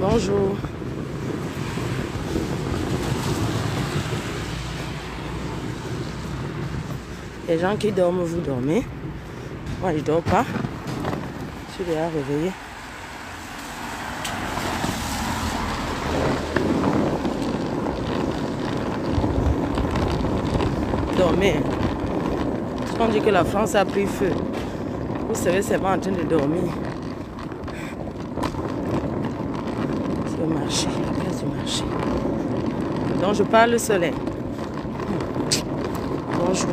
Bonjour. Les gens qui dorment, vous dormez. Moi, je ne dors pas. Je suis déjà réveillée. Dormez. On dit que la France a pris feu. Vous savez, c'est pas en train de dormir. C'est le marché, la place du marché. Donc je parle seul. Bonjour.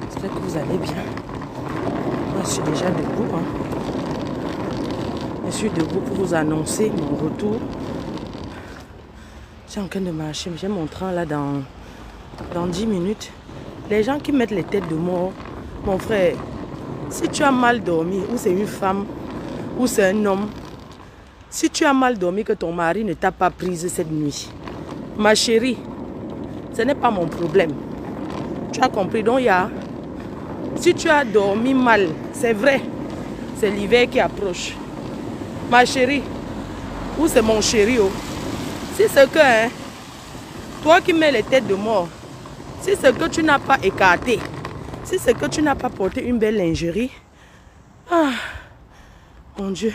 J'espère que vous allez bien. Moi, je suis déjà debout. Je suis debout pour vous annoncer mon retour. Je suis en train de marcher. J'ai mon train là dans 10 minutes. Les gens qui mettent les têtes de mort, mon frère, si tu as mal dormi, ou c'est une femme, ou c'est un homme, si tu as mal dormi, que ton mari ne t'a pas prise cette nuit, ma chérie, ce n'est pas mon problème. Tu as compris? Donc, si tu as dormi mal, c'est vrai, c'est l'hiver qui approche. Ma chérie, ou c'est mon chéri, oh. Si c'est que, toi qui mets les têtes de mort, si c'est que tu n'as pas écarté, si c'est que tu n'as pas porté une belle lingerie, mon Dieu,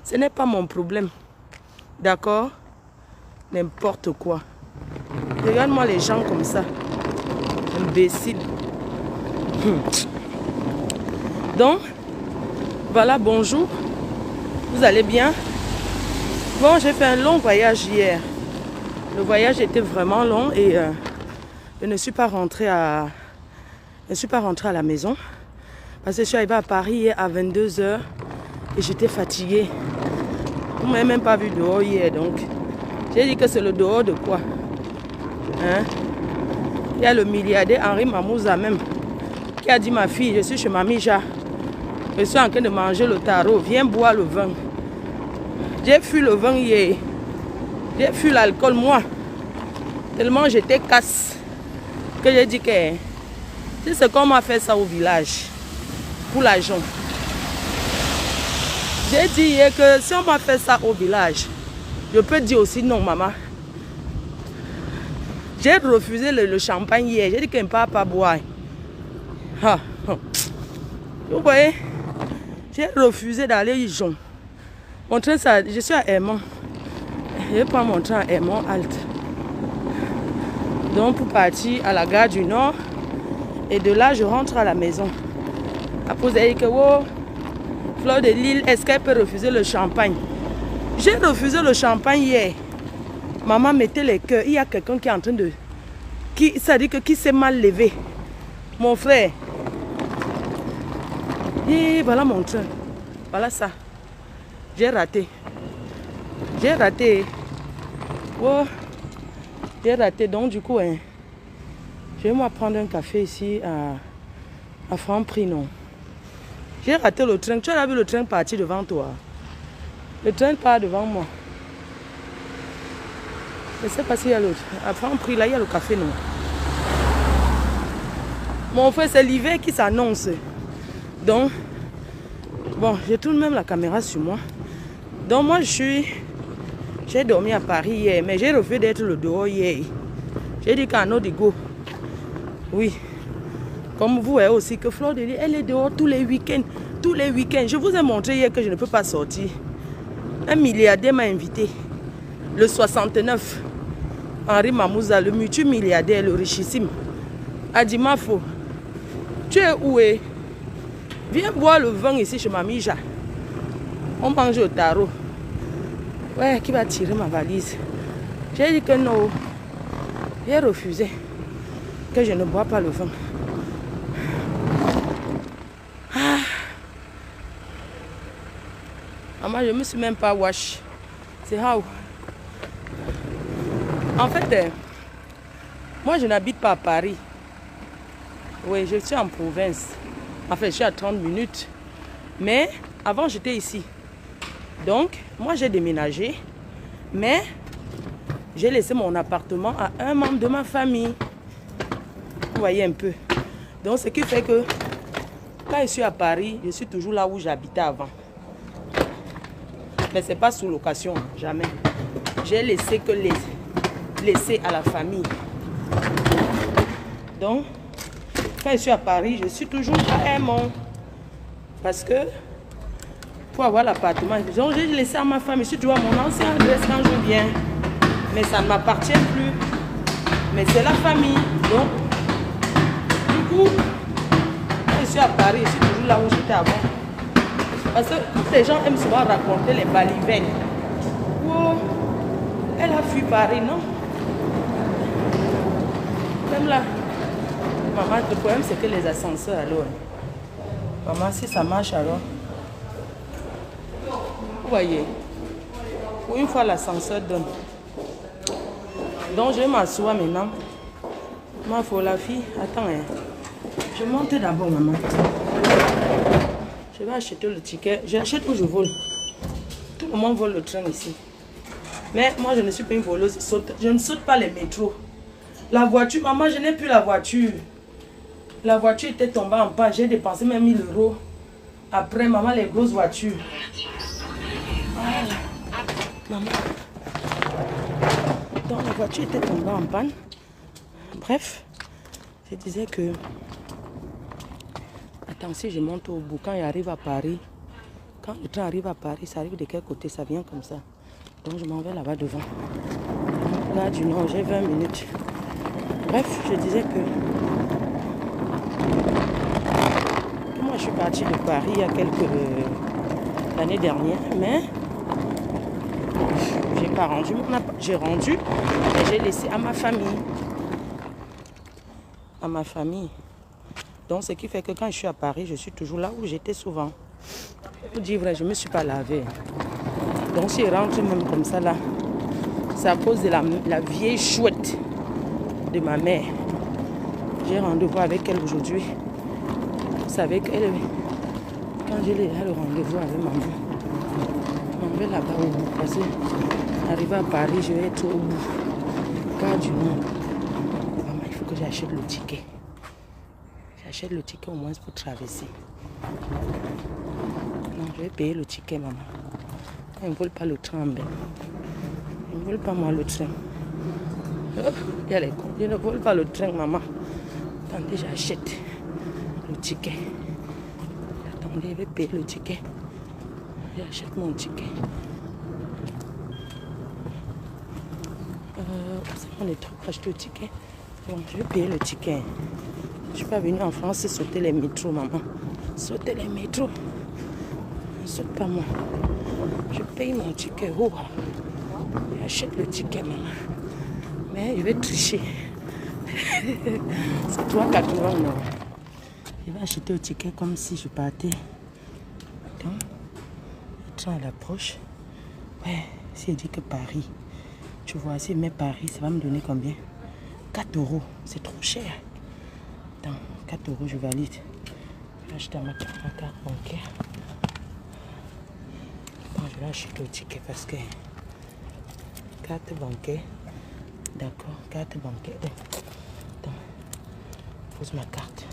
ce n'est pas mon problème. D'accord? N'importe quoi. Regarde-moi les gens comme ça. Imbéciles. Donc, voilà, bonjour. Vous allez bien? Bon, j'ai fait un long voyage hier. Le voyage était vraiment long et je ne suis pas rentrée à la maison parce que je suis arrivée à Paris hier à 22 h et j'étais fatiguée. Vous ne m'avez même pas vu dehors hier, donc j'ai dit que c'est le dehors de quoi? Hein? Il y a le milliardaire Henri Mamouza même qui a dit: ma fille, je suis chez Mamie Ja. Je suis en train de manger le taro, viens boire le vin. J'ai fui le vin hier. J'ai fui l'alcool, moi. Tellement j'étais casse que j'ai dit que si c'est qu'on m'a fait ça au village, pour l'argent. J'ai dit hier que si on m'a fait ça au village, je peux dire aussi non, maman. J'ai refusé le champagne hier. J'ai dit qu'elle ne peut pas boire. Vous voyez, j'ai refusé d'aller y jaune. Mon train, ça, je suis à Aimant. Je prends mon train à Aimant Halte. Donc pour partir à la gare du Nord. Et de là, je rentre à la maison. Après, vous avez dit que oh, Fleur de Lille, est-ce qu'elle peut refuser le champagne? J'ai refusé le champagne hier. Maman mettait les cœurs. Il y a quelqu'un qui est en train de... Ça dit que qui s'est mal levé. Mon frère. Et voilà mon train. Voilà ça. J'ai raté. J'ai raté. Oh. J'ai raté. Donc du coup, je vais moi prendre un café ici à Franprix, non. J'ai raté le train. Tu as vu le train partir devant toi? Le train part devant moi. Je ne sais pas s'il y a l'autre. À Franprix, là, il y a le café, non. Mon frère, c'est l'hiver qui s'annonce. Donc, bon, j'ai tout de même la caméra sur moi. Donc, moi, j'ai dormi à Paris hier, mais j'ai refusé d'être le dehors hier. J'ai dit qu'à Nodigo, oui, comme vous voyez aussi, que Fleur de Lille, elle est dehors tous les week-ends. Tous les week-ends. Je vous ai montré hier que je ne peux pas sortir. Un milliardaire m'a invité. Le 69. Henri Mamouza, le multimilliardaire, le richissime, a dit: Mafo, tu es où? Viens boire le vin ici chez Mamie Ja. On mange au tarot. Ouais, qui va tirer ma valise? J'ai dit que non. J'ai refusé. Que je ne bois pas le vin. Maman, je ne me suis même pas wash. C'est how? En fait, moi je n'habite pas à Paris. Oui, je suis en province. En fait, je suis à 30 minutes. Mais avant, j'étais ici. Donc, moi j'ai déménagé. Mais j'ai laissé mon appartement à un membre de ma famille. Vous voyez un peu. Donc, ce qui fait que quand je suis à Paris, je suis toujours là où j'habitais avant. Mais c'est pas sous location, jamais. J'ai laissé que laisser à la famille. Donc, quand je suis à Paris, je suis toujours à Aimont. Parce que, pour avoir l'appartement, j'ai laissé à ma femme, je suis toujours à mon ancien adresse quand je viens. Mais ça ne m'appartient plus. Mais c'est la famille. Donc, du coup, quand je suis à Paris, je suis toujours là où j'étais avant. Parce que les gens aiment souvent raconter les balivernes. Oh, elle a fui Paris, non? Même là, maman, le problème c'est que les ascenseurs alors. Maman, si ça marche alors. Vous voyez, pour une fois l'ascenseur donne. Donc je vais m'asseoir maintenant. Ma faut la fille, attends, hein. Je monte d'abord, maman. Je vais acheter le ticket. J'achète où je vole. Tout le monde vole le train ici. Mais moi, je ne suis pas une voleuse. Je ne saute pas les métros. La voiture, maman, je n'ai plus la voiture. La voiture était tombée en panne. J'ai dépensé même 1000 €. Après, maman, les grosses voitures. Ah, maman. Donc, la voiture était tombée en panne. Bref, je disais que... Attends, si je monte au bout, quand il arrive à Paris, quand le train arrive à Paris, ça arrive de quel côté? Ça vient comme ça. Donc je m'en vais là-bas devant. Là du nord, j'ai 20 minutes. Bref, je disais que moi je suis partie de Paris il y a l'année dernière, mais j'ai pas rendu j'ai rendu, mais j'ai laissé à ma famille. À ma famille. Donc, ce qui fait que quand je suis à Paris, je suis toujours là où j'étais souvent. Pour dire vrai, je ne me suis pas lavée. Donc, si je rentre même comme ça là, c'est à cause de la vieille chouette de ma mère. J'ai rendez-vous avec elle aujourd'hui. Vous savez qu'elle, quand j'ai le rendez-vous avec maman, on va là-bas au bout. Parce que arrivé à Paris, je vais être au bout. Car du monde. Maman, il faut que j'achète le ticket. J'achète le ticket au moins pour traverser. Non, je vais payer le ticket, maman. Ils ne volent pas le train en bas. Ils ne volent pas moi le train. Oh, il y a les cons. Ils ne volent pas le train, maman. Attendez, j'achète le ticket. Attendez, je vais payer le ticket. J'achète mon ticket. C'est mon truc pour acheter le ticket. Bon, je vais payer le ticket. Je ne suis pas venue en France sauter les métros, maman. Sauter les métros. Ne saute pas moi. Je paye mon ticket. Oh. J'achète le ticket, maman. Mais je vais tricher. C'est 3,80 €. Je vais acheter le ticket comme si je partais. Attends. Le train à l'approche. Ouais, si je dis que Paris. Tu vois, si je mets Paris, ça va me donner combien? 4 €. C'est trop cher. Attends, 4 €, je valide. Je vais acheter ma carte bancaire. Attends, je vais acheter le ticket parce que... Carte bancaire. D'accord, carte bancaire. Attends, pose ma carte.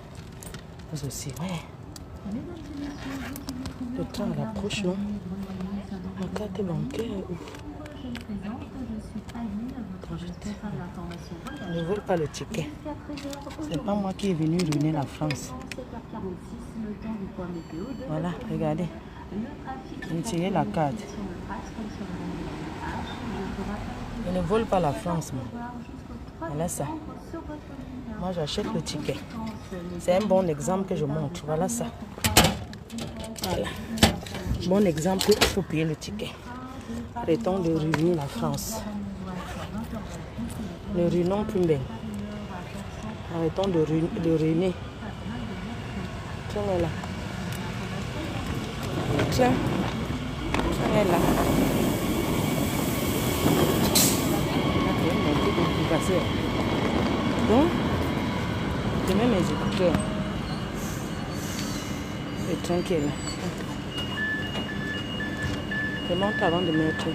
Pose aussi, ouais. Le train à l'approche, non? Ma carte bancaire, je ne vole pas le ticket. C'est pas moi qui est venu ruiner la France. Voilà, regardez. J'ai tiré la carte. Je ne vole pas la France, moi. Voilà ça. Moi, j'achète le ticket. C'est un bon exemple que je montre. Voilà ça. Voilà. Bon exemple pour payer le ticket. Arrêtons de ruiner la France. Ne ruinons plus bien. Arrêtons de ruiner. Tiens, elle est là. Tiens. Elle est là. Donc, je mets mes écouteurs. Et tranquille. Je monte avant de mettre.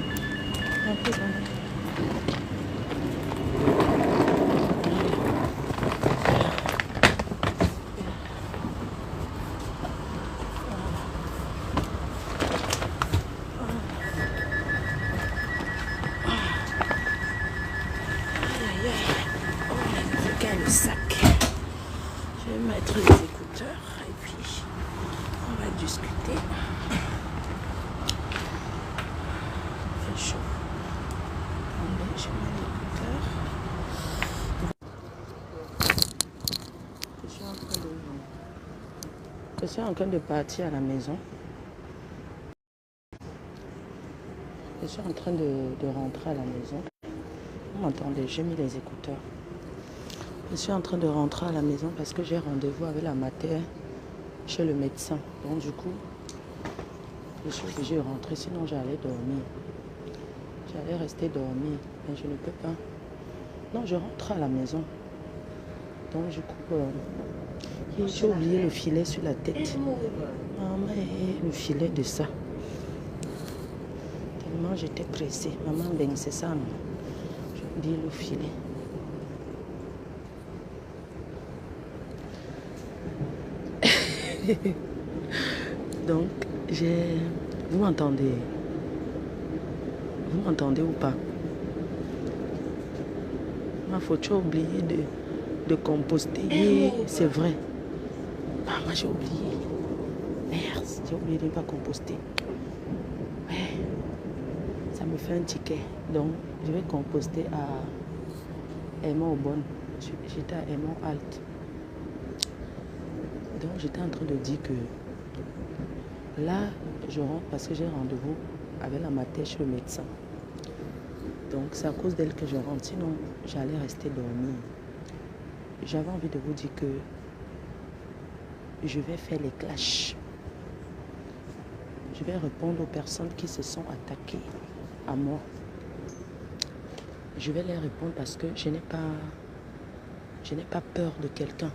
J'ai mis l'écouteur. Je suis en train de partir à la maison. Je suis en train de rentrer à la maison. Vous m'entendez? J'ai mis les écouteurs. Je suis en train de rentrer à la maison parce que j'ai rendez-vous avec la mater chez le médecin. Donc du coup, je suis obligée de rentrer, sinon j'allais dormir. J'allais rester dormir, mais je ne peux pas. Non, je rentre à la maison. Donc du coup, j'ai oublié le filet sur la tête. Maman, le filet de ça. Tellement j'étais pressée. Maman, ben c'est ça. J'ai oublié le filet. Donc, vous m'entendez? Vous m'entendez ou pas? Ma faute, j'ai oublié de composter. C'est vrai. Ah, moi j'ai oublié. Merde, j'ai oublié de ne pas composter. Ouais. Ça me fait un ticket. Donc, je vais composter à Aimant-Aubonne. J'étais à Aimant-Halte. Donc, j'étais en train de dire que là, je rentre parce que j'ai rendez-vous avec la mater chez le médecin. Donc, c'est à cause d'elle que je rentre. Sinon, j'allais rester dormir. J'avais envie de vous dire que je vais faire les clashs. Je vais répondre aux personnes qui se sont attaquées à moi. Je vais les répondre parce que je n'ai pas peur de quelqu'un.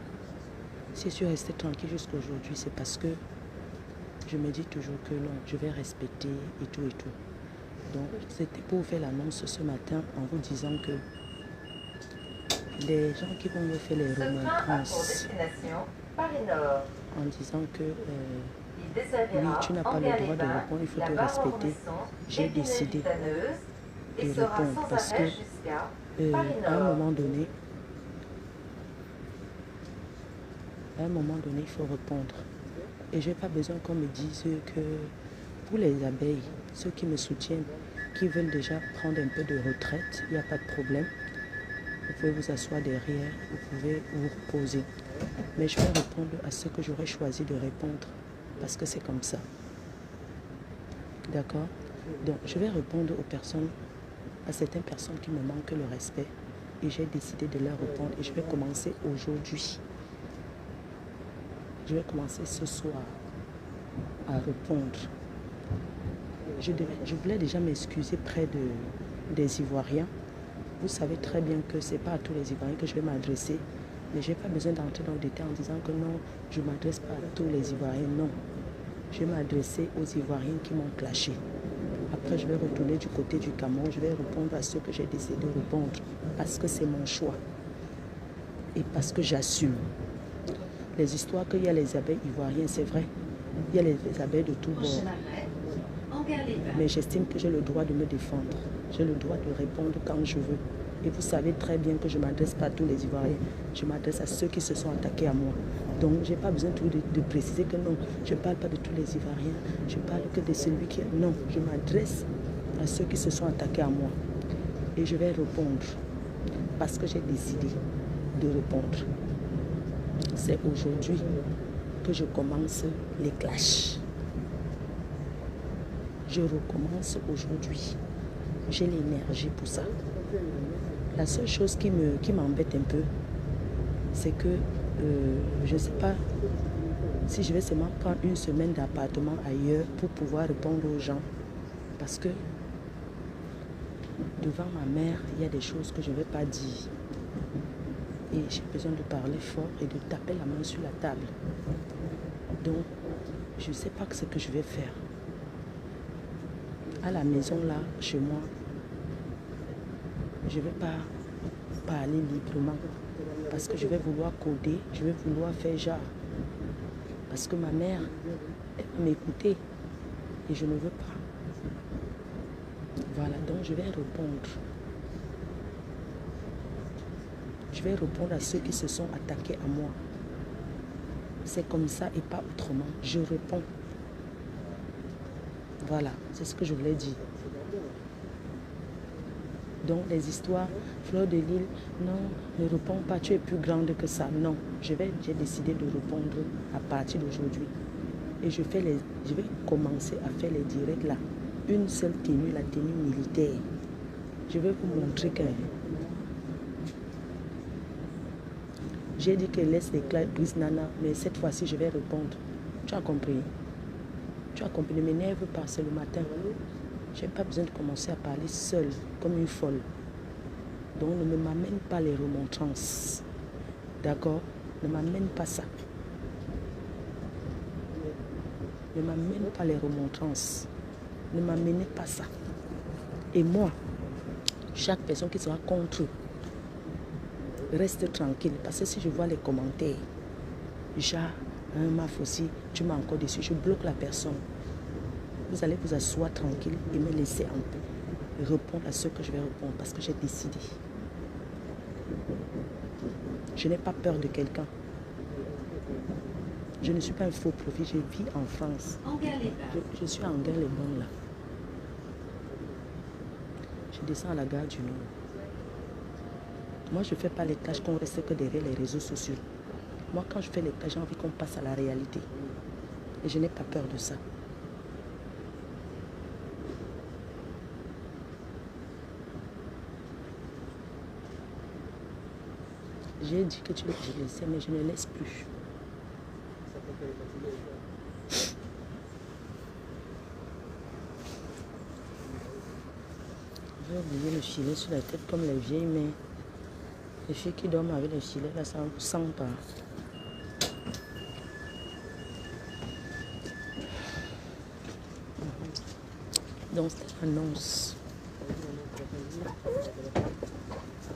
Si je suis restée tranquille jusqu'à aujourd'hui, c'est parce que je me dis toujours que non, je vais respecter et tout et tout. Donc, c'était pour faire l'annonce ce matin en vous disant que les gens qui vont me faire les remontrances en disant que oui, tu n'as pas le droit de répondre, il faut te respecter. J'ai décidé de répondre parce que à un moment donné, il faut répondre. Et je n'ai pas besoin qu'on me dise que pour les abeilles, ceux qui me soutiennent, qui veulent déjà prendre un peu de retraite, il n'y a pas de problème. Vous pouvez vous asseoir derrière, vous pouvez vous reposer. Mais je vais répondre à ce que j'aurais choisi de répondre, parce que c'est comme ça. D'accord? Donc, je vais répondre aux personnes, à certaines personnes qui me manquent le respect. Et j'ai décidé de leur répondre. Et je vais commencer aujourd'hui. Je vais commencer ce soir à répondre. Je voulais déjà m'excuser près des Ivoiriens. Vous savez très bien que ce n'est pas à tous les Ivoiriens que je vais m'adresser. Mais je n'ai pas besoin d'entrer dans le détail en disant que non, je ne m'adresse pas à tous les Ivoiriens. Non. Je vais m'adresser aux Ivoiriens qui m'ont clashé. Après, je vais retourner du côté du Cameroun. Je vais répondre à ceux que j'ai décidé de répondre. Parce que c'est mon choix. Et parce que j'assume. Les histoires qu'il y a les abeilles ivoiriennes, c'est vrai. Il y a les abeilles de tous bords. Mais j'estime que j'ai le droit de me défendre. J'ai le droit de répondre quand je veux. Et vous savez très bien que je ne m'adresse pas à tous les Ivoiriens. Je m'adresse à ceux qui se sont attaqués à moi. Donc, je n'ai pas besoin de préciser que non, je ne parle pas de tous les Ivoiriens. Je parle que de celui qui... Non, je m'adresse à ceux qui se sont attaqués à moi. Et je vais répondre. Parce que j'ai décidé de répondre. C'est aujourd'hui que je commence les clashs. Je recommence aujourd'hui. J'ai l'énergie pour ça. La seule chose qui m'embête un peu, c'est que je ne sais pas si je vais seulement prendre une semaine d'appartement ailleurs pour pouvoir répondre aux gens. Parce que devant ma mère, il y a des choses que je ne vais pas dire. Et j'ai besoin de parler fort et de taper la main sur la table. Donc, je ne sais pas ce que je vais faire. À la maison, là, chez moi, je ne vais pas parler librement. Parce que je vais vouloir coder, je vais vouloir faire genre. Parce que ma mère m'écoutait et je ne veux pas. Voilà, donc je vais répondre. Je vais répondre à ceux qui se sont attaqués à moi. C'est comme ça et pas autrement. Je réponds. Voilà, c'est ce que je voulais dire. Donc les histoires, Fleur de Lys, non, ne réponds pas, tu es plus grande que ça. Non, j'ai décidé de répondre à partir d'aujourd'hui. Et je vais commencer à faire les directs là. Une seule tenue, la tenue militaire. Je vais vous montrer que j'ai dit que laisse les Chris Nana, mais cette fois-ci je vais répondre. Tu as compris? Tu as compris, ne m'énerve pas, c'est le matin. Je n'ai pas besoin de commencer à parler seule, comme une folle. Donc ne m'amène pas les remontrances. D'accord? Ne m'amène pas ça. Ne m'amène pas les remontrances. Ne m'amenez pas ça. Et moi, chaque personne qui sera contre eux, reste tranquille. Parce que si je vois les commentaires, genre, Maf aussi, tu m'as encore déçu, je bloque la personne. Vous allez vous asseoir tranquille et me laisser un peu répondre à ce que je vais répondre parce que j'ai décidé. Je n'ai pas peur de quelqu'un. Je ne suis pas un faux profil, je vis en France. Je suis en Guingues-les-Bains là. Je descends à la gare du Nord. Moi, je ne fais pas les tâches qu'on reste que derrière les réseaux sociaux. Moi, quand je fais les tâches, j'ai envie qu'on passe à la réalité. Et je n'ai pas peur de ça. J'ai dit que tu le laissais, mais je ne laisse plus. J'ai oublié le filet sur la tête comme les vieilles, mais les filles qui dorment avec le filet, là, ça ne sent pas. Donc, c'est l'annonce.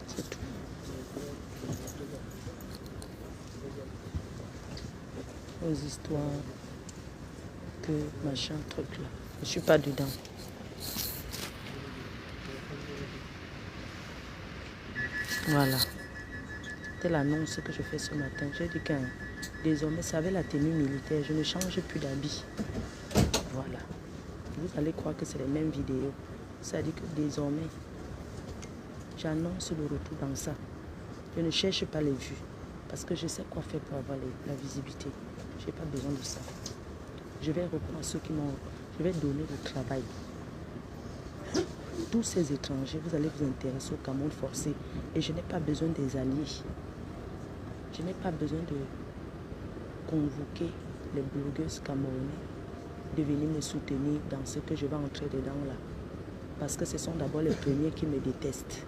C'est tout. Aux histoires que machin truc là. Je suis pas dedans. Voilà. C'était l'annonce que je fais ce matin. J'ai dit que désormais, c'est avec la tenue militaire. Je ne change plus d'habit. Voilà. Vous allez croire que c'est les mêmes vidéos. Ça dit que désormais, j'annonce le retour dans ça. Je ne cherche pas les vues. Parce que je sais quoi faire pour avoir la visibilité. Je n'ai pas besoin de ça. Je vais reprendre ceux qui m'ont... Je vais donner le travail. Tous ces étrangers, vous allez vous intéresser au Cameroun forcé. Et je n'ai pas besoin des alliés. Je n'ai pas besoin de convoquer les blogueuses camerounais de venir me soutenir dans ce que je vais entrer dedans là. Parce que ce sont d'abord les premiers qui me détestent.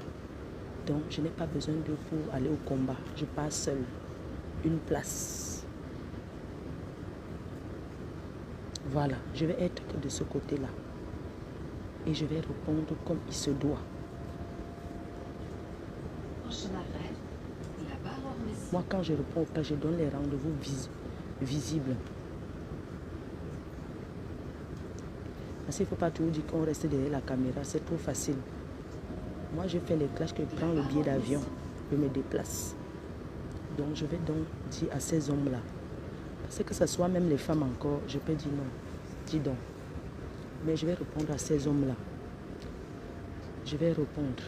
Donc je n'ai pas besoin d'eux pour aller au combat. Je pars seule. Une place. Voilà, je vais être de ce côté-là. Et je vais répondre comme il se doit. Moi, quand je réponds pas, je donne les rendez-vous visibles. Parce qu'il ne faut pas toujours dire qu'on reste derrière la caméra, c'est trop facile. Moi, je fais les clashs que je prends le billet d'avion, je me déplace. Donc, je vais donc dire à ces hommes-là, parce que ce soit même les femmes encore, je peux dire non, dis donc. Mais je vais répondre à ces hommes-là. Je vais répondre.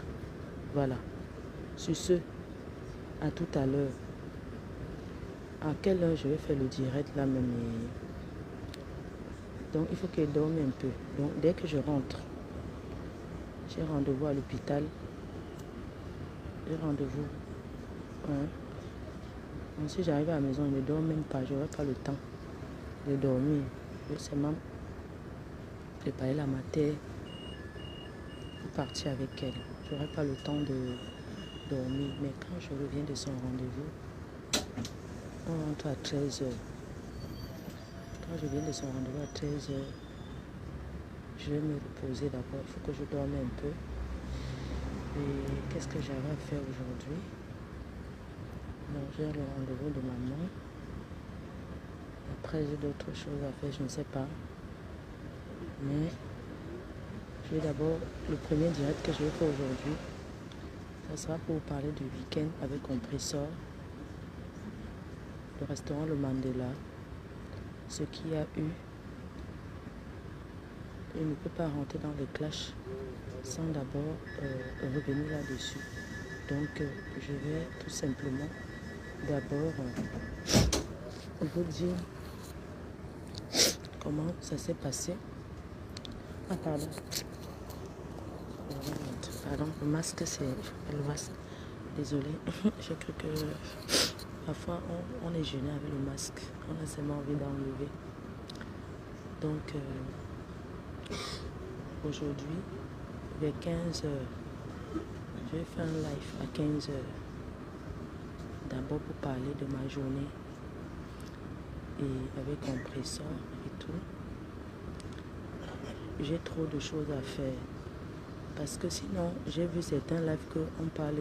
Voilà. Sur ce, à tout à l'heure. À quelle heure je vais faire le direct là même? Donc, il faut qu'elle dorme un peu. Donc, dès que je rentre, j'ai rendez-vous à l'hôpital. J'ai rendez-vous. Hein? Donc, si j'arrive à la maison, je ne dors même pas. Je n'aurai pas le temps de dormir. Je vais seulement préparer la matière pour partir avec elle. Je n'aurai pas le temps de dormir. Mais quand je reviens de son rendez-vous, on rentre à 13h. Quand je viens de son rendez-vous à 13h, je vais me reposer d'abord. Il faut que je dorme un peu. Et qu'est-ce que j'avais à faire aujourd'hui? Donc, j'ai le rendez-vous de maman. Après, j'ai d'autres choses à faire, je ne sais pas. Mais je vais d'abord, le premier direct que je vais faire aujourd'hui, ça sera pour parler du week-end avec Compressor, le restaurant Le Mandela, ce qui a eu je ne peux pas rentrer dans les clashs sans d'abord revenir là-dessus. Donc, je vais tout simplement d'abord vous dire comment ça s'est passé. Ah, pardon. Pardon, le masque, c'est le masque. Désolé, j'ai cru que parfois on est gêné avec le masque. On a seulement envie d'enlever. Donc, aujourd'hui, vers 15 h, je vais faire un live à 15 h. D'abord pour parler de ma journée et avec compresseur et tout. J'ai trop de choses à faire. Parce que sinon, j'ai vu certains lives qu'on parle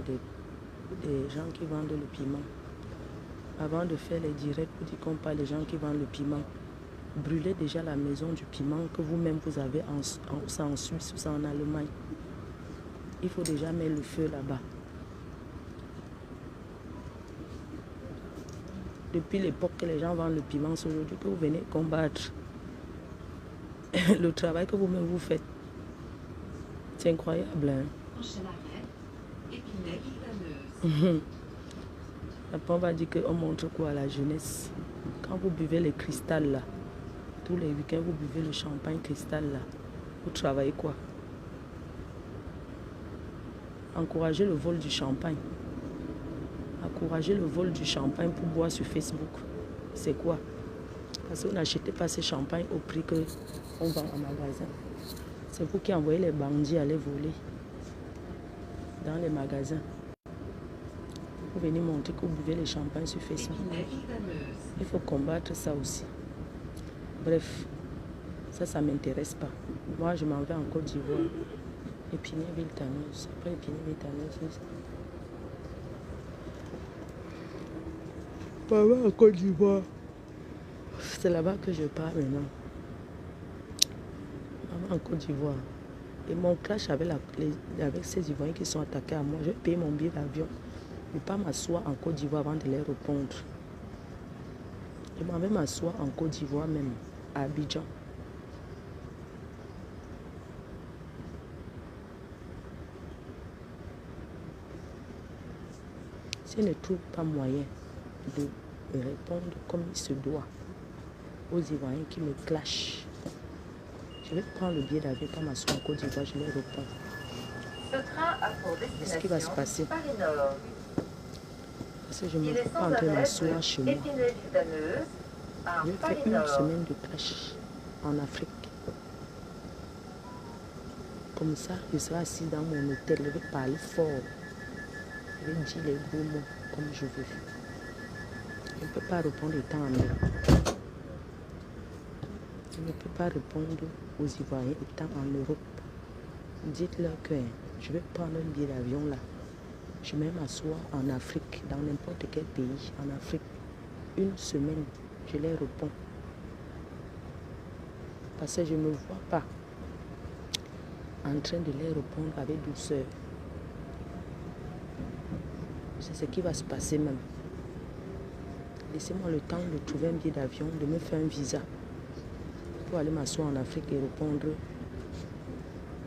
des gens qui vendent le piment. Avant de faire les directs, pour dire qu'on parle des gens qui vendent le piment, brûlez déjà la maison du piment que vous-même vous avez en Suisse ou en Allemagne. Il faut déjà mettre le feu là-bas. Depuis l'époque que les gens vendent le piment, c'est aujourd'hui que vous venez combattre le travail que vous-même vous faites. C'est incroyable, hein? Après, on va dire qu'on montre quoi à la jeunesse. Quand vous buvez les cristals là, tous les week-ends, vous buvez le champagne cristal là, vous travaillez quoi? Encouragez le vol du champagne. Encouragez le vol du champagne pour boire sur Facebook. C'est quoi? Parce que vous n'achetez pas ce champagne au prix qu'on vend en magasin. C'est vous qui envoyez les bandits aller voler dans les magasins. Vous venez montrer que vous buvez le champagne sur Facebook. Il faut combattre ça aussi. Bref, ça ne m'intéresse pas. Moi, je m'en vais en Côte d'Ivoire. Épinay-Ville Tanneuse. Après Épinay-Ville Tanneuse, maman en Côte d'Ivoire. C'est là-bas que je pars maintenant. Maman en Côte d'Ivoire. Et mon clash avec ces Ivoiriens qui sont attaqués à moi, je vais payer mon billet d'avion. Je ne vais pas m'asseoir en Côte d'Ivoire avant de les répondre. Je m'en vais m'asseoir en Côte d'Ivoire même, à Abidjan. Si je ne trouve pas moyen de répondre comme il se doit aux Ivoiriens qui me clashent, je vais prendre le billet d'avion, pas m'asseoir en Côte d'Ivoire, je les réponds. Qu'est-ce qui va se passer? Parce que je ne peux pas entrer m'asseoir chez moi. Je vais faire une semaine de clash en Afrique. Comme ça, je serai assis dans mon hôtel, je vais parler fort. Je vais dire les gros mots comme je veux. Je ne peux pas répondre étant en Europe. Je ne peux pas répondre aux Ivoiriens étant en Europe. Dites-leur que je vais prendre un billet d'avion là. Je vais m'asseoir en Afrique, dans n'importe quel pays, en Afrique. Une semaine, je les réponds. Parce que je ne me vois pas en train de les répondre avec douceur. C'est ce qui va se passer même. Laissez-moi le temps de trouver un billet d'avion, de me faire un visa pour aller m'asseoir en Afrique et répondre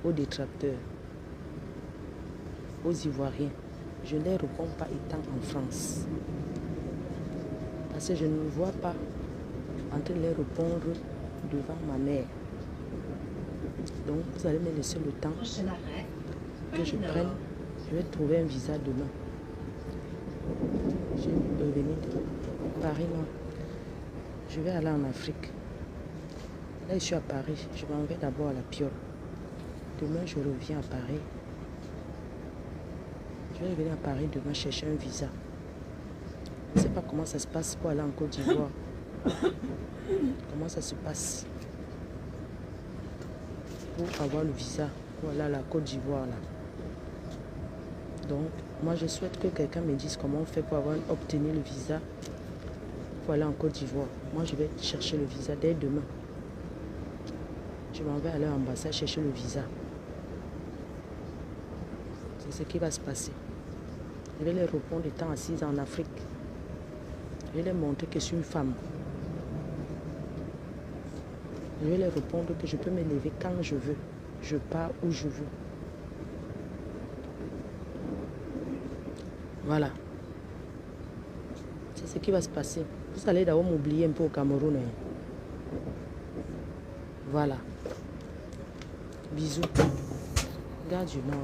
aux détracteurs, aux Ivoiriens. Je ne les réponds pas étant en France. Parce que je ne me vois pas en train de les répondre devant ma mère. Donc, vous allez me laisser le temps que je prenne. Je vais trouver un visa demain. Je vais revenir de Paris, non. Je vais aller en Afrique. Là, je suis à Paris. Je m'en vais d'abord à la Piole. Demain, je reviens à Paris. Je vais revenir à Paris demain chercher un visa. Je ne sais pas comment ça se passe pour aller en Côte d'Ivoire. Comment ça se passe pour avoir le visa pour aller à la Côte d'Ivoire là. Donc, moi je souhaite que quelqu'un me dise comment on fait pour obtenir le visa pour aller en Côte d'Ivoire. Moi je vais chercher le visa dès demain. Je m'en vais aller à l'ambassade chercher le visa. C'est ce qui va se passer. Je vais les répondre étant assise en Afrique. Je vais les montrer que je suis une femme. Je vais leur répondre que je peux me lever quand je veux. Je pars où je veux. Voilà. C'est ce qui va se passer. Vous allez d'abord m'oublier un peu au Cameroun. Hein. Voilà. Bisous. Gare du Nord.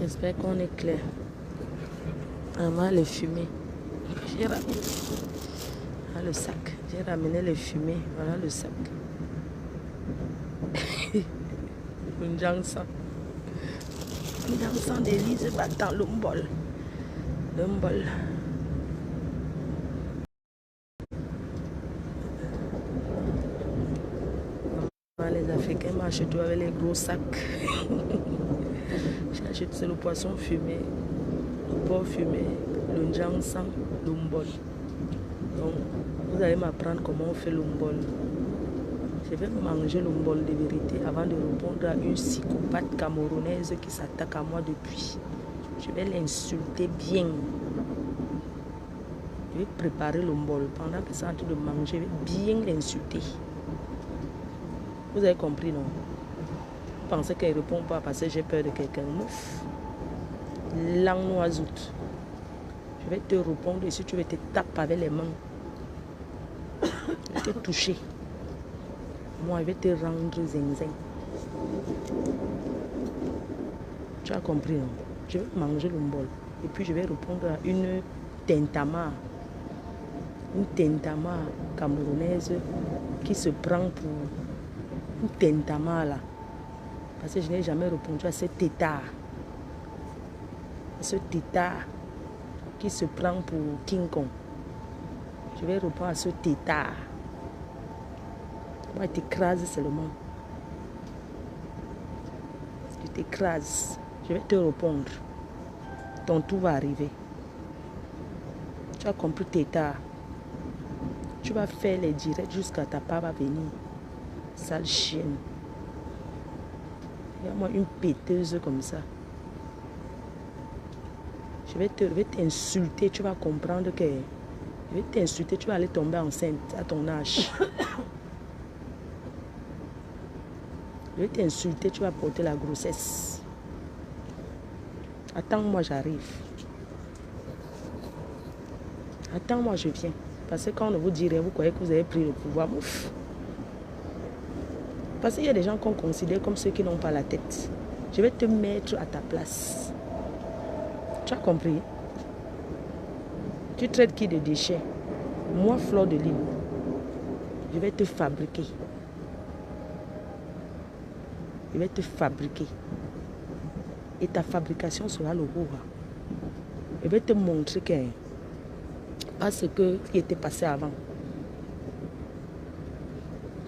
J'espère qu'on est clair. Maman, les fumées. J'ai ramené le sac. J'ai ramené les fumées. Voilà le sac. Une jansan. Une jansan d'Élise battant l'umbol. L'umbol. Les Africains marchent tout avec les gros sacs. J'achète le poisson fumé, le porc fumé, le njangsan, l'umbol. Donc, vous allez m'apprendre comment on fait l'umbol. Je vais manger l'umbol de vérité avant de répondre à une psychopathe camerounaise qui s'attaque à moi depuis. Je vais l'insulter bien. Je vais préparer l'umbol. Pendant que c'est en train de manger, je vais bien l'insulter. Vous avez compris, non? Vous pensez qu'elle ne répond pas parce que j'ai peur de quelqu'un? Mouf. Langue noisoute. Je vais te répondre et si tu veux te taper avec les mains. Je vais te toucher. Moi, je vais te rendre zinzin. Tu as compris, non? Je vais manger le bol. Et puis je vais répondre à une tentama. Une tentama camerounaise qui se prend pour une tentama là. Parce que je n'ai jamais répondu à ce tétard. Ce tétard qui se prend pour King Kong. Je vais répondre à ce tétard. Moi, je t'écrase seulement. Je t'écrase. Je vais te répondre. Ton tour va arriver. Tu as compris, tétard. Tu vas faire les directs jusqu'à ta part va venir. Sale chienne. Regarde-moi une péteuse comme ça. Je vais t'insulter. Tu vas comprendre que... Je vais t'insulter. Tu vas aller tomber enceinte à ton âge. Je vais t'insulter. Tu vas porter la grossesse. Attends-moi, j'arrive. Attends-moi, je viens. Parce que quand on vous dirait, vous croyez que vous avez pris le pouvoir. Ouf. Parce qu'il y a des gens qu'on considère comme ceux qui n'ont pas la tête. Je vais te mettre à ta place. Tu as compris? Tu traites qui de déchets? Moi, Fleur de Lys, je vais te fabriquer. Je vais te fabriquer. Et ta fabrication sera le roi. Je vais te montrer que pas ce qui était passé avant.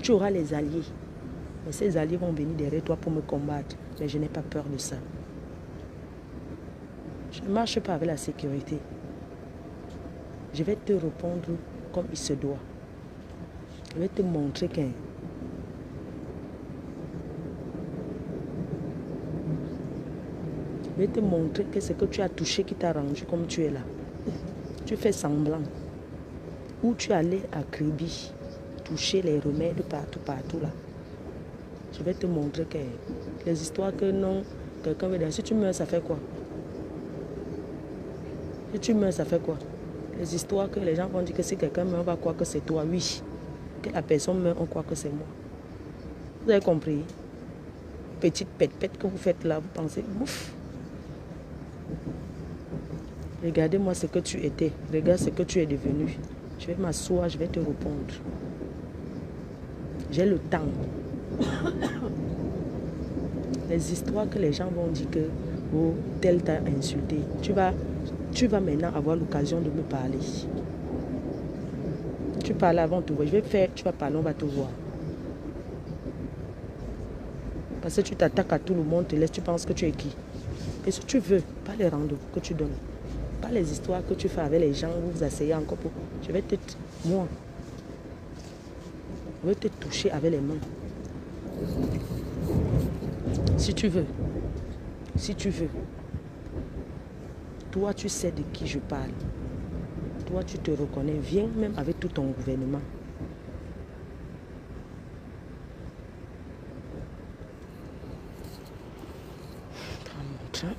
Tu auras les alliés. Mais ces alliés vont venir derrière toi pour me combattre. Mais je n'ai pas peur de ça. Je ne marche pas avec la sécurité. Je vais te répondre comme il se doit. Je vais te montrer que... Je vais te montrer que ce que tu as touché qui t'a rendu comme tu es là. Tu fais semblant. Où tu allais à Kribi, toucher les remèdes partout là. Je vais te montrer que les histoires que non, quelqu'un veut dire, si tu meurs, ça fait quoi? Si tu meurs, ça fait quoi? Les histoires que les gens vont dire que si quelqu'un meurt, on va croire que c'est toi, oui. Que la personne meurt, on croit que c'est moi. Vous avez compris? Petite pète que vous faites là, vous pensez, ouf. Regardez-moi ce que tu étais. Regarde ce que tu es devenu. Je vais m'asseoir, je vais te répondre. J'ai le temps. Les histoires que les gens vont dire que oh, tel t'a insulté. Tu vas maintenant avoir l'occasion de me parler. Tu parles avant de te voir. Je vais faire, tu vas parler, on va te voir. Parce que tu t'attaques à tout le monde, te laisse, tu penses que tu es qui? Et si tu veux, pas les rendez-vous que tu donnes. Pas les histoires que tu fais avec les gens, vous vous asseyez encore pour... Je vais te... Moi. Je vais te toucher avec les mains. Si tu veux. Si tu veux. Toi, tu sais de qui je parle. Toi, tu te reconnais. Viens même avec tout ton gouvernement. Prends mon train.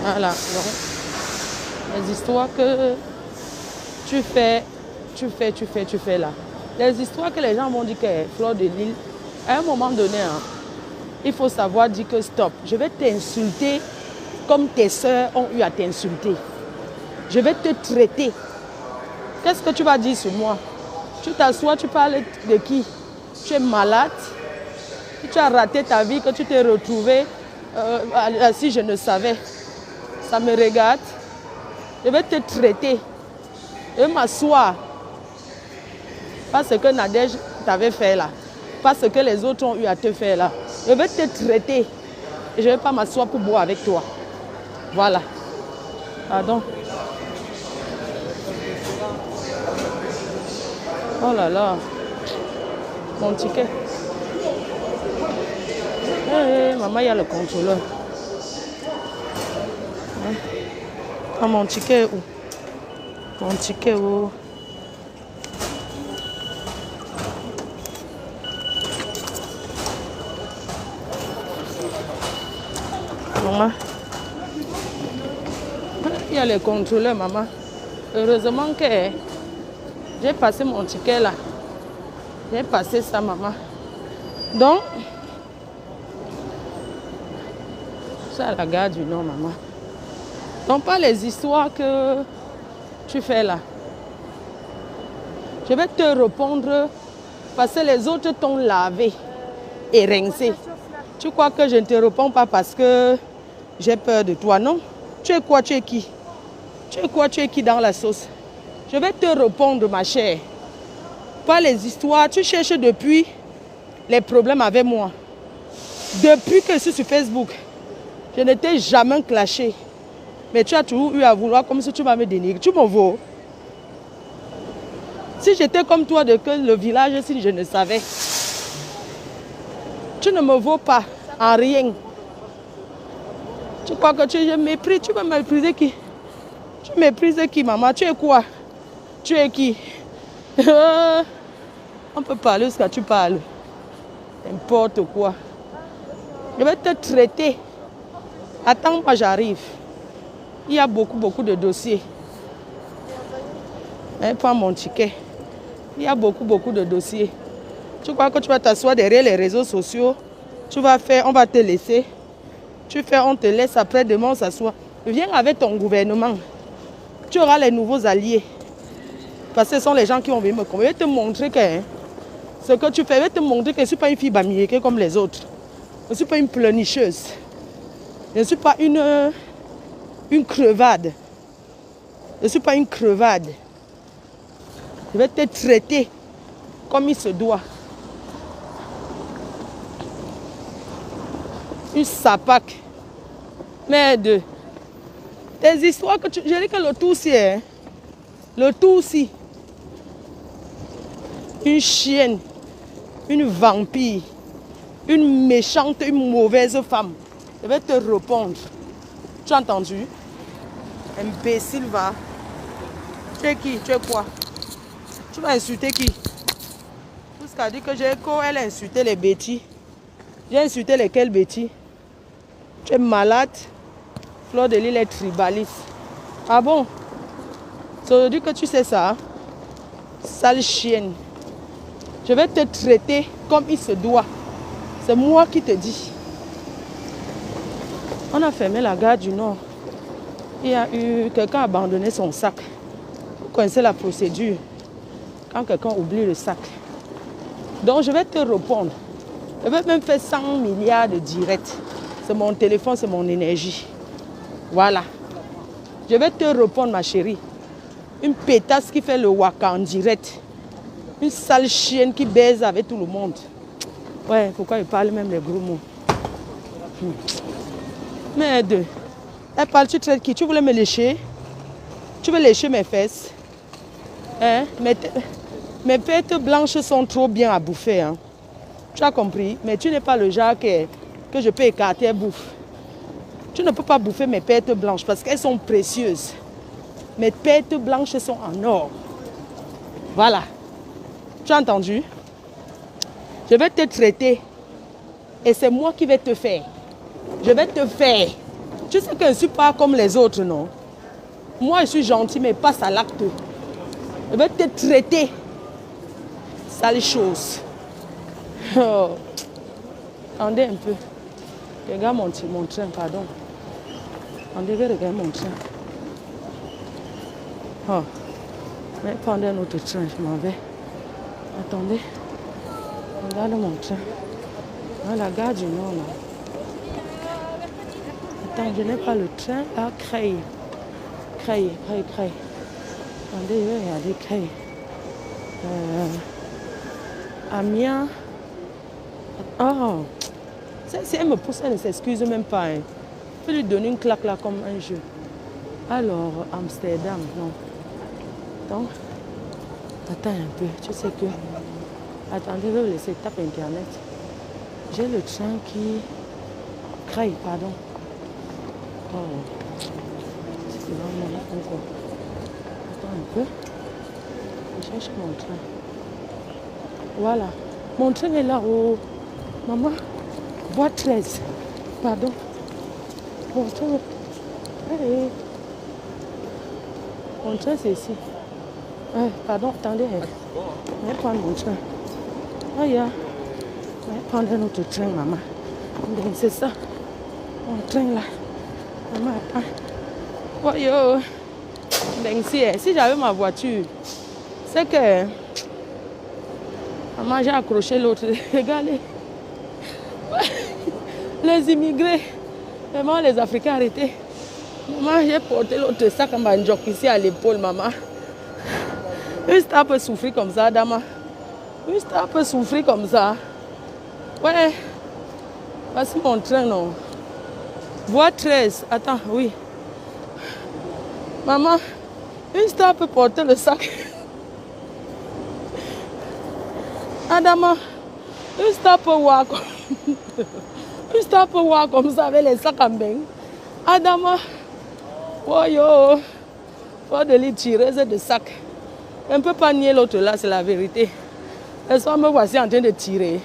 Voilà, donc, les histoires que tu fais là. Les histoires que les gens vont dire que Fleur de Lys, à un moment donné, hein, il faut savoir dire que stop. Je vais t'insulter comme tes soeurs ont eu à t'insulter. Je vais te traiter. Qu'est-ce que tu vas dire sur moi? Tu t'assois, tu parles de qui? Tu es malade? Tu as raté ta vie, que tu t'es retrouvé si je ne savais. Ça me regarde. Je vais te traiter. Je vais m'asseoir. Pas ce que Nadège t'avait fait là. Pas ce que les autres ont eu à te faire là. Je vais te traiter. Et je ne vais pas m'asseoir pour boire avec toi. Voilà. Pardon. Oh là là. Mon ticket. Hey, maman, il y a le contrôleur. Ah, mon ticket où? Mon ticket où? Maman. Il y a les contrôleurs, maman. Heureusement que j'ai passé mon ticket là. J'ai passé ça, maman. Donc, c'est à la gare du Nord, maman. Donc, pas les histoires que tu fais là. Je vais te répondre parce que les autres t'ont lavé et rincé. Tu crois que je ne te réponds pas parce que j'ai peur de toi, non? Tu es quoi, tu es qui? Tu es quoi, tu es qui dans la sauce? Je vais te répondre, ma chère. Pas les histoires. Tu cherches depuis les problèmes avec moi. Depuis que je suis sur Facebook, je ne t'ai jamais clashé. Mais tu as toujours eu à vouloir comme si tu vas me dénigrer. Tu m'en vaux. Si j'étais comme toi de que le village, si je ne savais. Tu ne me vaux pas en rien. Tu crois que tu méprises, tu vas mépriser qui? Tu méprises qui, maman? Tu es quoi? Tu es qui? On peut parler ce que tu parles. N'importe quoi. Je vais te traiter. Attends, moi j'arrive. Il y a beaucoup de dossiers. Prends mon ticket. Il y a beaucoup de dossiers. Tu crois que tu vas t'asseoir derrière les réseaux sociaux? Tu vas faire, on va te laisser. Tu fais, on te laisse, après demain on s'assoit. Viens avec ton gouvernement. Tu auras les nouveaux alliés. Parce que ce sont les gens qui vont venir me convaincre. Je vais te montrer que ce que tu fais, je vais te montrer que je ne suis pas une fille bamiéquée comme les autres. Je ne suis pas une pleurnicheuse. Je ne suis pas une crevade. Je ne suis pas une crevade. Je vais te traiter comme il se doit. Une sapac. Merde. Tes histoires que tu... Je dis que le tout aussi, hein. Le tout aussi. Une chienne. Une vampire. Une méchante, une mauvaise femme. Je vais te répondre. Tu as entendu? Imbécile, va. Tu es qui? Tu es quoi? Tu vas insulter qui? Jusqu'à dire que elle a insulté les bêtis. J'ai insulté lesquels bêtis? Tu es malade. Fleur de Lys est tribaliste. Ah bon? Ça veut dire que tu sais ça? Sale chienne. Je vais te traiter comme il se doit. C'est moi qui te dis. On a fermé la gare du Nord. Il y a eu quelqu'un a abandonné son sac. Vous connaissez la procédure. Quand quelqu'un oublie le sac. Donc je vais te répondre. Je vais même faire 100 milliards de directs. C'est mon téléphone, c'est mon énergie. Voilà. Je vais te répondre, ma chérie. Une pétasse qui fait le waka en direct. Une sale chienne qui baise avec tout le monde. Ouais, pourquoi il parle même les gros mots? Merde. Elle parle, tu traites qui? Tu voulais me lécher? Tu veux lécher mes fesses? Hein? Mes pêtes blanches sont trop bien à bouffer. Hein? Tu as compris? Mais tu n'es pas le genre que je peux écarter et bouffe. Tu ne peux pas bouffer mes pêtes blanches parce qu'elles sont précieuses. Mes pêtes blanches sont en or. Voilà. Tu as entendu? Je vais te traiter. Et c'est moi qui vais te faire. Je vais te faire. Tu sais que je ne suis pas comme les autres, non? Moi, je suis gentille, mais passe à l'acte. Je vais te traiter. Sale chose. Oh. Attendez un peu. Regarde mon train, pardon. Attendez, regarde mon train. Oh. Mais pendant un autre train, je m'en vais. Attendez. Regarde mon train. Dans la gare du Nord, là. Attends, je n'ai pas le train. Ah, Creil. Attendez, je vais regarder Creil. Amiens. Oh. Si elle me pousse, elle ne s'excuse même pas. Hein. Je peux lui donner une claque là comme un jeu. Alors, Amsterdam, non. Donc, attends un peu. Tu sais que... Attendez, je vais vous laisser taper Internet. J'ai le train qui... Creil, pardon. Oh. C'est vraiment encore. Attends un peu. Je cherche mon train. Voilà. Mon train est là-haut. Maman, voie 13. Pardon. Mon train... Hey. Mon train, c'est ici. Pardon, attendez. Je vais prendre mon train. Oh, yeah. Je vais prendre un autre train, maman. C'est ça. Mon train, là. Maman, attends. Oh, yo. Si j'avais ma voiture, c'est que... Maman, j'ai accroché l'autre. Regardez. Les immigrés. Vraiment, les Africains arrêtés. Maman, j'ai porté l'autre sac en banjok ici à l'épaule, maman. Une star peut souffrir comme ça, Dama. Une star peut souffrir comme ça. Ouais. Voici mon train, non. Voie 13. Attends, oui. Maman, une star peut porter le sac. Adama, une star peut voir comme... Une star peut voir comme ça avec les sacs en bain. Adama, oh yo, faut de lui tirer de sac. On ne peut pas nier l'autre là, c'est la vérité. Les hommes me voici en train de tirer.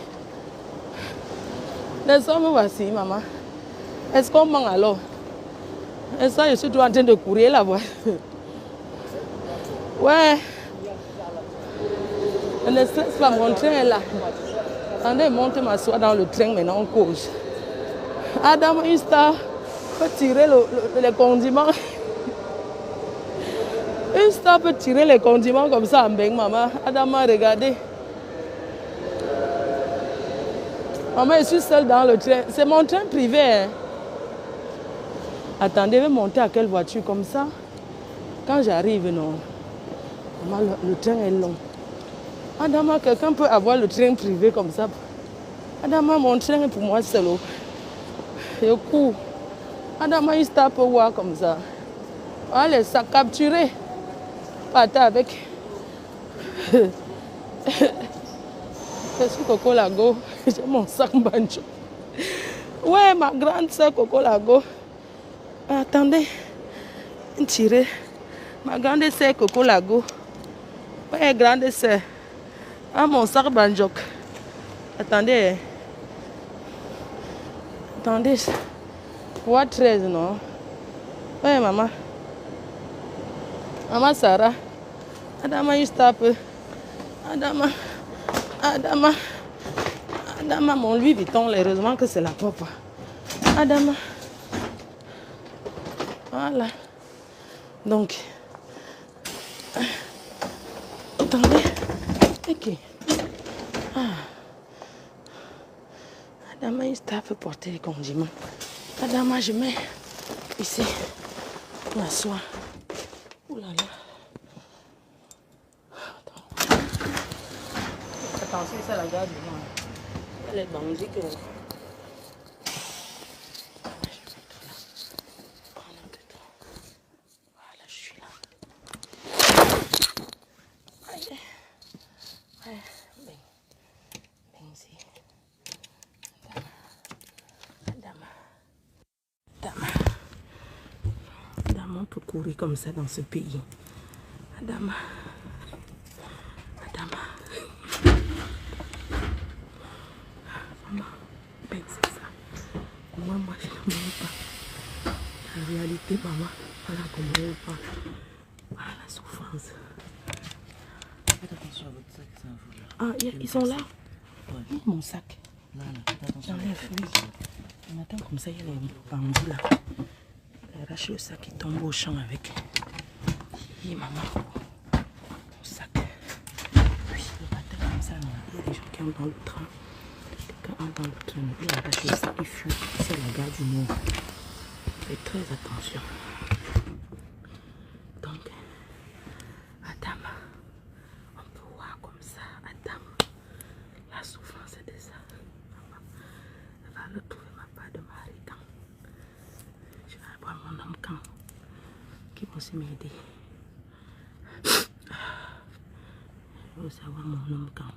Les hommes me voici, maman. Est-ce qu'on ment alors? Est-ce que je suis toujours en train de courir là-bas? Ouais. Ne stresse pas, mon train est là. Attendez, monte m'asseoir dans le train, maintenant on cause. Adam, une star peut tirer les condiments. Une star peut tirer les condiments comme ça en bain, maman. Adama, regardez. Maman, je suis seule dans le train. C'est mon train privé. Hein. Attendez, je vais monter à quelle voiture comme ça? Quand j'arrive, non. Maman, le train est long. Adama, quelqu'un peut avoir le train privé comme ça. Adama, mon train est pour moi seul. Je cours. Madame, il se tape voir comme ça. Ah, les sacs capturés. Partez avec. Je suis Coco Lago. J'ai mon sac banjo. Ouais, ma grande soeur Coco Lago. Attendez. Tirez. Ma grande soeur Coco Lago. Ouais, grande soeur. Ah, mon sac banjo. Attendez. Attendez. Voie 13, non? Ouais, maman. Maman Sarah. Adama, il se tape. Adama. Adama. Adama, mon Louis Vuitton, heureusement que c'est la papa. Adama. Voilà. Donc. Attendez. Ok. Ah. Adama, il se tape porter les condiments. Adama, je mets ici. M'assois. Ouh là là. Attention, c'est la gare du Nord. Elle est bandit que... Voilà, je suis là. Allez. Ouais, ben. Ben ici. Dama. Dama. Dama, on peut courir comme ça dans ce pays. Dama. Dama. Maman, ben c'est ça. Moi, je ne m'aime pas. En réalité, maman, voilà comment on parle. Voilà la souffrance. Faites attention à votre sac, c'est un foulard. Ah, ils sont là? Ouais. Oui, mon sac. Non, faites attention. J'enlève, oui. On attend comme ça, il y a les bambous là. Elle arrache le sac, il tombe au champ avec. Oui, maman. Mon sac. Oui, le matin comme ça, non. Il y a des gens qui entrent dans le train. Quelqu'un entre dans le train, il arrache le sac, il fuit. C'est la gare du Nord. Faites très attention. Donc, Adam, on peut voir comme ça, Adam, la souffrance de ça. Elle va retrouver ma part de mari quand je vais avoir mon homme quand qui va aussi m'aider. Je veux savoir mon homme quand.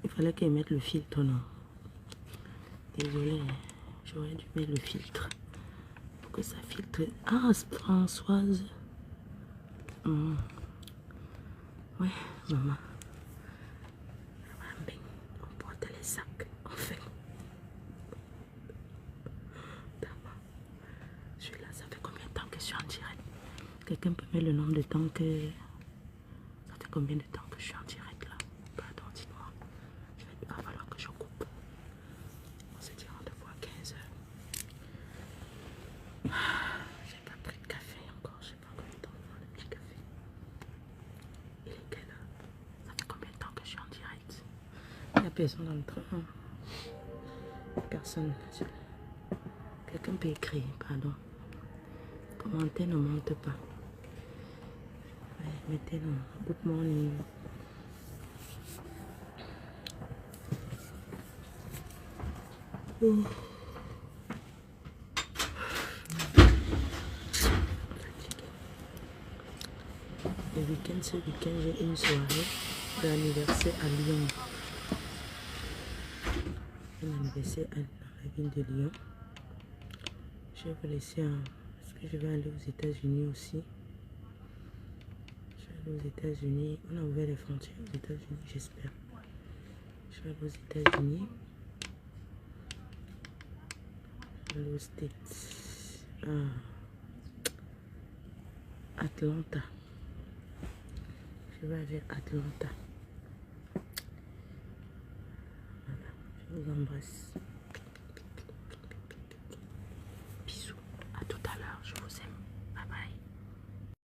Il fallait qu'elle mette le filtre, non? Désolée, j'aurais dû mettre le filtre. Pour que ça filtre. Ah, Françoise. Ouais, maman. On porte les sacs, en fait. Je suis là, ça fait combien de temps que je suis en direct? Quelqu'un peut mettre le nombre de temps que... Ça fait combien de temps que je suis en direct là? Pardon, dites-moi. Il va falloir que je coupe. On se dit rendez-vous à 15 h. J'ai pas pris de café encore. Je sais pas combien de temps on prend le petit café. Il est quelle heure? Ça fait combien de temps que je suis en direct? Il n'y a personne dans le train. Personne. Quelqu'un peut écrire, pardon. Commentaire ne monte pas. Ouais, mettez le good morning. Oh. Le week-end, ce week-end, j'ai une soirée d'anniversaire à Lyon. Un anniversaire dans la ville de Lyon. Je vais vous laisser parce que je vais aller aux États-Unis aussi. Je vais aller aux États-Unis. On a ouvert les frontières aux États-Unis, j'espère. Je vais aller aux États-Unis. Je vais aller aux States. Atlanta. Je vais aller à Atlanta. Voilà. Je vous embrasse.